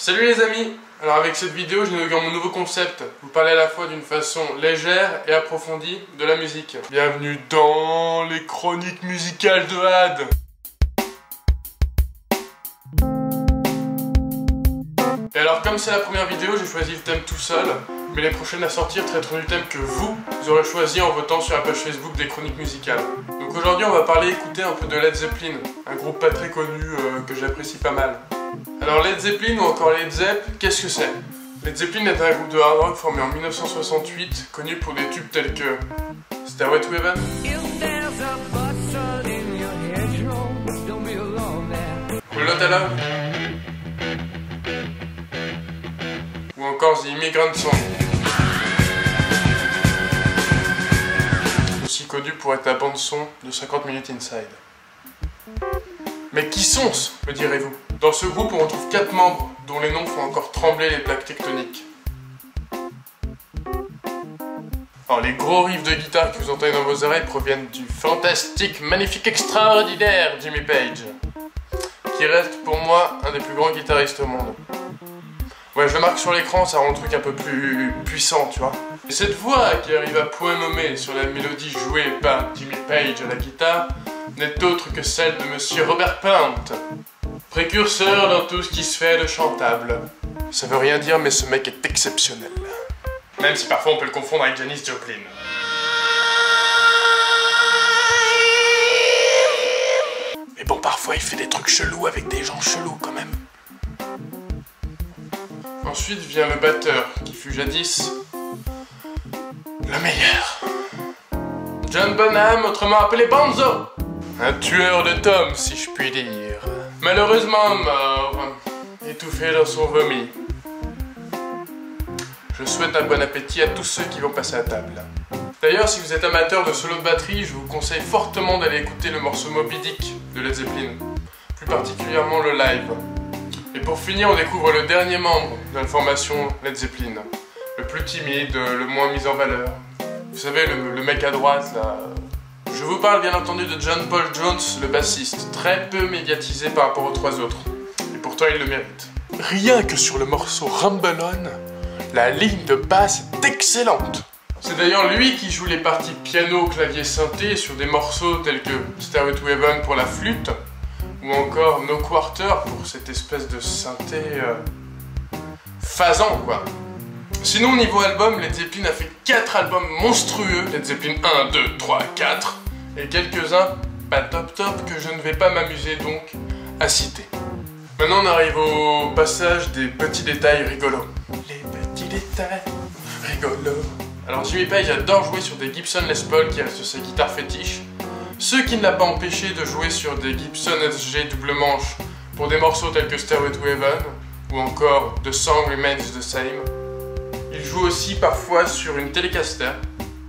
Salut les amis. Alors avec cette vidéo, j'inaugure mon nouveau concept. Vous parlez à la fois d'une façon légère et approfondie de la musique. Bienvenue dans les chroniques musicales de Had. Et alors comme c'est la première vidéo, j'ai choisi le thème tout seul. Mais les prochaines à sortir traiteront du thème que vous aurez choisi en votant sur la page Facebook des chroniques musicales. Donc aujourd'hui on va écouter un peu de Led Zeppelin, un groupe pas très connu que j'apprécie pas mal. Alors Led Zeppelin ou encore Led Zepp, qu'est-ce que c'est? Led Zeppelin est un groupe de hard rock formé en 1968, connu pour des tubes tels que Stairway to Heaven, Lotta Love, ou encore The Immigrant Song. Aussi connu pour être la bande son de 50 Minutes Inside. Mais qui sont-ce, me direz-vous? Dans ce groupe, on retrouve 4 membres, dont les noms font encore trembler les plaques tectoniques. Alors, les gros riffs de guitare que vous entendez dans vos oreilles proviennent du fantastique, magnifique, extraordinaire Jimmy Page, qui reste pour moi un des plus grands guitaristes au monde. Ouais, je le marque sur l'écran, ça rend le truc un peu plus puissant, tu vois. Et cette voix qui arrive à point nommé sur la mélodie jouée par Jimmy Page à la guitare n'est autre que celle de Monsieur Robert Plant, précurseur dans tout ce qui se fait de chantable. Ça veut rien dire, mais ce mec est exceptionnel. Même si parfois on peut le confondre avec Janis Joplin. Mais bon, parfois il fait des trucs chelous avec des gens chelous quand même. Ensuite vient le batteur, qui fut jadis le meilleur. John Bonham, autrement appelé Bonzo. Un tueur de tomes, si je puis dire. Malheureusement mort, étouffé dans son vomi. Je souhaite un bon appétit à tous ceux qui vont passer à table. D'ailleurs, si vous êtes amateur de solo de batterie, je vous conseille fortement d'aller écouter le morceau Moby Dick de Led Zeppelin, plus particulièrement le live. Et pour finir, on découvre le dernier membre de la formation Led Zeppelin, le plus timide, le moins mis en valeur. Vous savez, le mec à droite, là. Je vous parle bien entendu de John Paul Jones, le bassiste, très peu médiatisé par rapport aux 3 autres. Et pourtant, il le mérite. Rien que sur le morceau Rumble On, la ligne de basse est excellente. C'est d'ailleurs lui qui joue les parties piano, clavier, synthé sur des morceaux tels que Stairway to Heaven pour la flûte, ou encore No Quarter pour cette espèce de synthé phasant, quoi. Sinon, niveau album, Led Zeppelin a fait 4 albums monstrueux, Led Zeppelin 1, 2, 3, 4, et quelques-uns pas top que je ne vais pas m'amuser donc à citer. Maintenant, on arrive au passage des petits détails rigolos. Les petits détails rigolos. Alors, Jimmy Page adore jouer sur des Gibson Les Paul qui restent sa guitare fétiche, ce qui ne l'a pas empêché de jouer sur des Gibson SG double manche pour des morceaux tels que Stairway to Heaven, ou encore The Song Remains the Same. Il joue aussi parfois sur une Telecaster,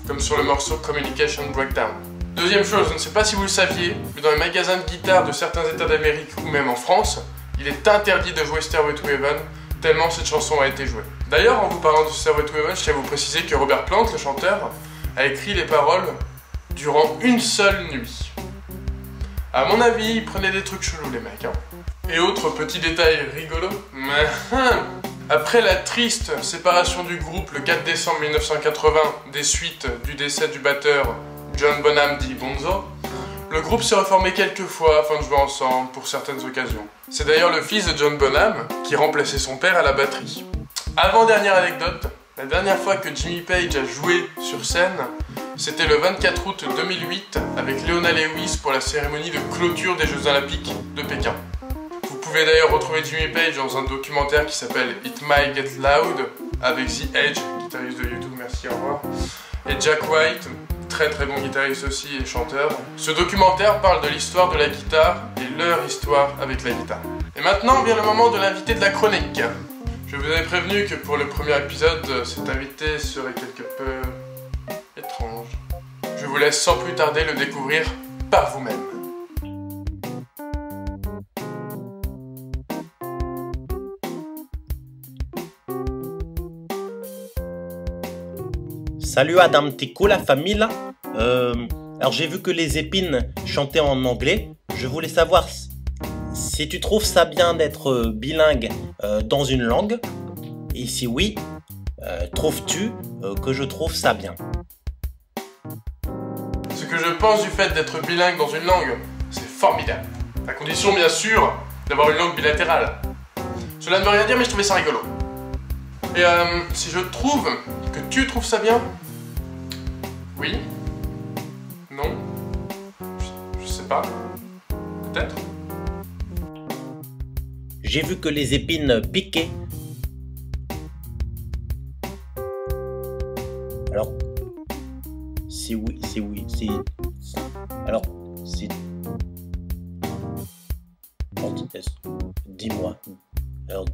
comme sur le morceau Communication Breakdown. Deuxième chose, je ne sais pas si vous le saviez, mais dans les magasins de guitare de certains états d'Amérique ou même en France, il est interdit de jouer Stairway to Heaven, tellement cette chanson a été jouée. D'ailleurs, en vous parlant de Stairway to Heaven, je tiens à vous préciser que Robert Plant, le chanteur, a écrit les paroles durant une seule nuit. À mon avis, ils prenaient des trucs chelous les mecs, hein. Et autre petit détail rigolo, après la triste séparation du groupe le 4 décembre 1980 des suites du décès du batteur John Bonham dit Bonzo, le groupe s'est reformé quelques fois afin de jouer ensemble pour certaines occasions. C'est d'ailleurs le fils de John Bonham qui remplaçait son père à la batterie. Avant-dernière anecdote, la dernière fois que Jimmy Page a joué sur scène, c'était le 24 août 2008 avec Leona Lewis pour la cérémonie de clôture des Jeux Olympiques de Pékin. Vous pouvez d'ailleurs retrouver Jimmy Page dans un documentaire qui s'appelle It Might Get Loud avec The Edge, guitariste de YouTube, merci, au revoir, et Jack White, très bon guitariste aussi et chanteur. Ce documentaire parle de l'histoire de la guitare et leur histoire avec la guitare. Et maintenant vient le moment de l'invité de la chronique. Je vous avais prévenu que pour le premier épisode, cet invité serait quelque peu étrange. Je vous laisse sans plus tarder le découvrir par vous-même. Salut Adam, t'es cool la famille là? Alors j'ai vu que les épines chantaient en anglais. Je voulais savoir si tu trouves ça bien d'être bilingue dans une langue, et si oui, trouves-tu que je trouve ça bien? Ce que je pense du fait d'être bilingue dans une langue, c'est formidable. À condition, bien sûr, d'avoir une langue bilatérale. Cela ne veut rien dire, mais je trouvais ça rigolo. Et si je trouve que tu trouves ça bien? Oui? Non? Je sais pas. Peut-être? J'ai vu que les épines piquaient. Alors, si oui, si... Alors, si... Dis-moi. Alors,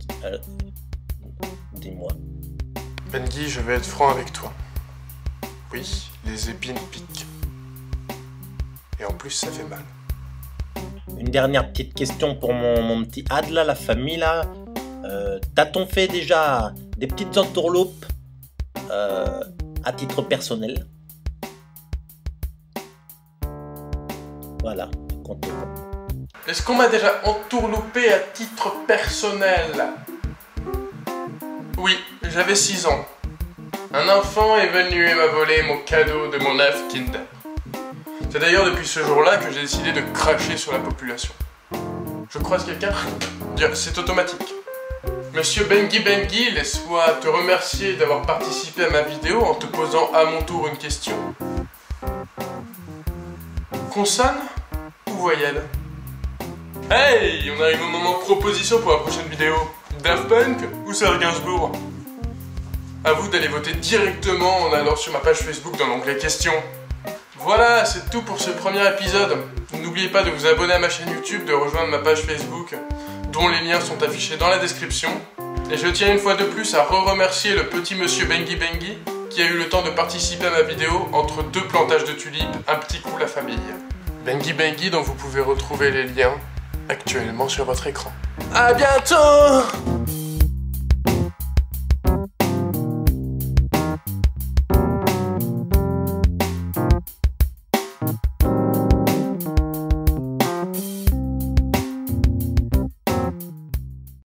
dis-moi. Bengi, je vais être franc avec toi. Oui, les épines piquent. Et en plus, ça fait mal. Une dernière petite question pour mon petit Ad là, la famille là. T'as-t-on fait déjà des petites entourloupes à titre personnel? Voilà, comptez. Est-ce qu'on m'a déjà entourloupé à titre personnel? Oui, j'avais 6 ans. Un enfant est venu et m'a volé mon cadeau de mon œuf Kinder. C'est d'ailleurs depuis ce jour-là que j'ai décidé de cracher sur la population. Je croise quelqu'un? C'est automatique. Monsieur Bengi, laisse-moi te remercier d'avoir participé à ma vidéo en te posant à mon tour une question. Consonne ou voyelle? Hey, on arrive au moment proposition pour la prochaine vidéo. Daft Punk ou Serge Gainsbourg? A vous d'aller voter directement en allant sur ma page Facebook dans l'onglet questions. Voilà, c'est tout pour ce premier épisode. N'oubliez pas de vous abonner à ma chaîne YouTube, de rejoindre ma page Facebook, dont les liens sont affichés dans la description. Et je tiens une fois de plus à remercier le petit monsieur Bengi, qui a eu le temps de participer à ma vidéo entre 2 plantages de tulipes, un petit coup la famille. Bengi dont vous pouvez retrouver les liens actuellement sur votre écran. À bientôt!